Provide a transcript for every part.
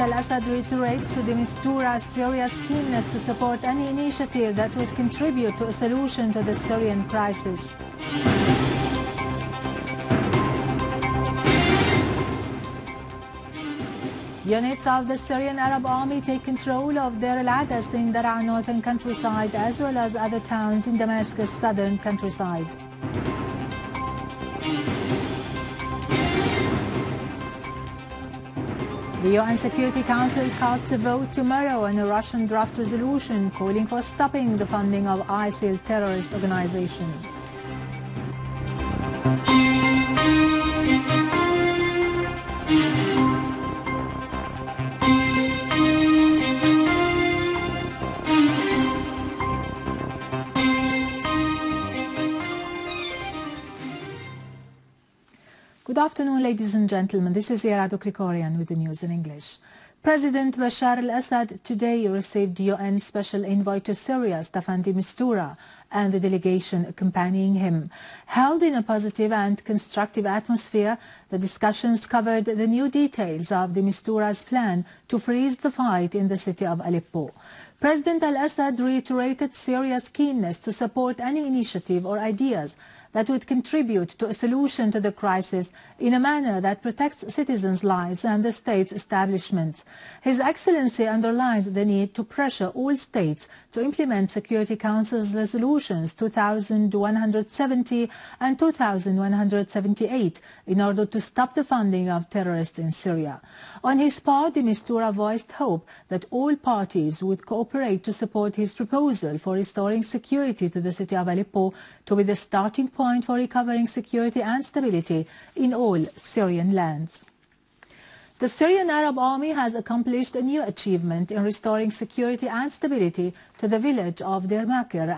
President Al-Assad reiterates to the Mistura Syria's keenness to support any initiative that would contribute to a solution to the Syrian crisis. Units of the Syrian Arab Army take control of Deir al-Adas in Daraa northern countryside as well as other towns in Damascus southern countryside. The UN Security Council casts a vote tomorrow on a Russian draft resolution calling for stopping the funding of ISIL terrorist organization. Good afternoon, ladies and gentlemen. This is Irado Krikorian with the news in English. President Bashar al-Assad today received UN Special Envoy to Syria, Staffan de Mistura, and the delegation accompanying him. Held in a positive and constructive atmosphere, the discussions covered the new details of de Mistura's plan to freeze the fight in the city of Aleppo. President al-Assad reiterated Syria's keenness to support any initiative or ideas that would contribute to a solution to the crisis in a manner that protects citizens' lives and the state's establishments. His Excellency underlined the need to pressure all states to implement Security Council's resolutions 2170 and 2178 in order to stop the funding of terrorists in Syria. On his part, de Mistura voiced hope that all parties would cooperate to support his proposal for restoring security to the city of Aleppo to be the starting point for recovering security and stability in all Syrian lands. The Syrian Arab Army has accomplished a new achievement in restoring security and stability to the village of Deir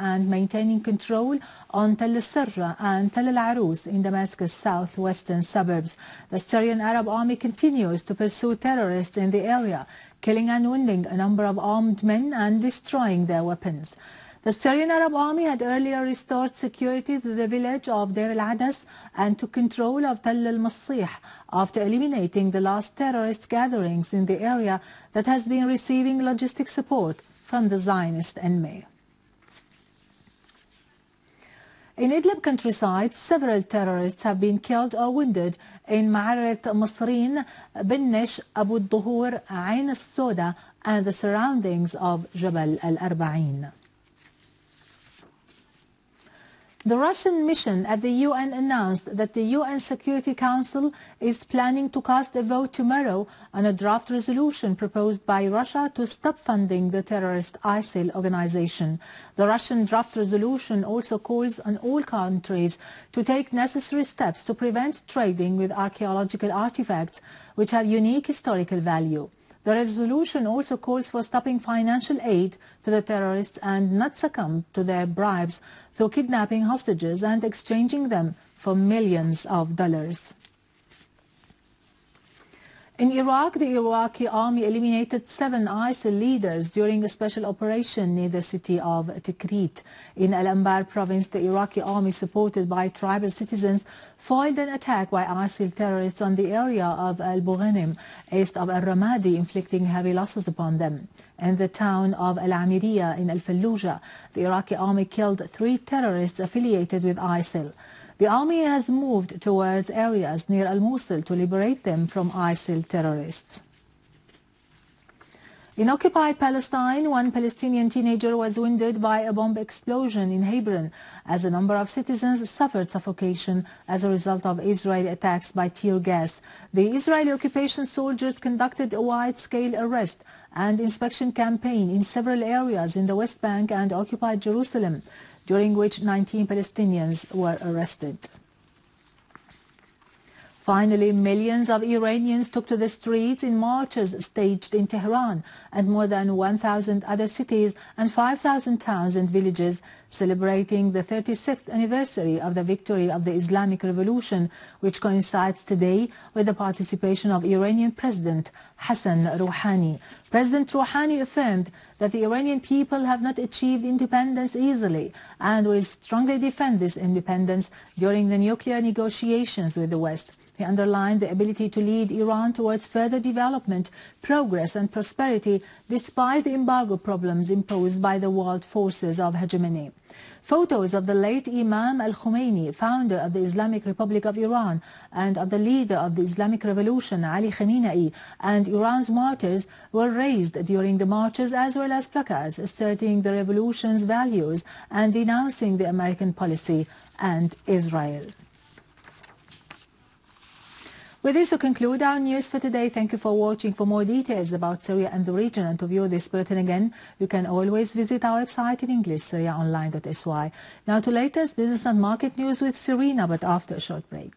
and maintaining control on Tell al-Sarja and Tell al-Arus in Damascus' southwestern suburbs. The Syrian Arab Army continues to pursue terrorists in the area, killing and wounding a number of armed men and destroying their weapons. The Syrian Arab Army had earlier restored security to the village of Deir al-Adas and took control of Tell al-Massih after eliminating the last terrorist gatherings in the area that has been receiving logistic support from the Zionist enemy. In Idleb countryside, several terrorists have been killed or wounded in Ma'arat Masrin, Binnish, Abu Dhuhur, Ain al-Soda and the surroundings of Jabal al-Arba'in. The Russian mission at the UN announced that the UN Security Council is planning to cast a vote tomorrow on a draft resolution proposed by Russia to stop funding the terrorist ISIL organization. The Russian draft resolution also calls on all countries to take necessary steps to prevent trading with archaeological artifacts which have unique historical value. The resolution also calls for stopping financial aid to the terrorists and not succumb to their bribes through kidnapping hostages and exchanging them for millions of dollars. In Iraq, the Iraqi army eliminated 7 ISIL leaders during a special operation near the city of Tikrit. In Al-Anbar province, the Iraqi army, supported by tribal citizens, foiled an attack by ISIL terrorists on the area of Al-Bughanim, east of Al-Ramadi, inflicting heavy losses upon them. In the town of Al-Amiriyah in Al-Fallujah, the Iraqi army killed 3 terrorists affiliated with ISIL. The army has moved towards areas near Al-Mosul to liberate them from ISIL terrorists. In occupied Palestine, 1 Palestinian teenager was wounded by a bomb explosion in Hebron as a number of citizens suffered suffocation as a result of Israeli attacks by tear gas. The Israeli occupation soldiers conducted a wide-scale arrest and inspection campaign in several areas in the West Bank and occupied Jerusalem, during which 19 Palestinians were arrested. Finally, millions of Iranians took to the streets in marches staged in Tehran and more than 1,000 other cities and 5,000 towns and villages, celebrating the 36th anniversary of the victory of the Islamic Revolution, which coincides today with the participation of Iranian President Hassan Rouhani. President Rouhani affirmed that the Iranian people have not achieved independence easily and will strongly defend this independence during the nuclear negotiations with the West. He underlined the ability to lead Iran towards further development, progress and prosperity despite the embargo problems imposed by the world forces of hegemony. Photos of the late Imam al-Khomeini, founder of the Islamic Republic of Iran, and of the leader of the Islamic Revolution, Ali Khamenei, and Iran's martyrs were raised during the marches, as well as placards asserting the revolution's values and denouncing the American policy and Israel. With this, we conclude our news for today. Thank you for watching. For more details about Syria and the region and to view this bulletin again, you can always visit our website in English, syriaonline.sy. Now to latest business and market news with Serena, but after a short break.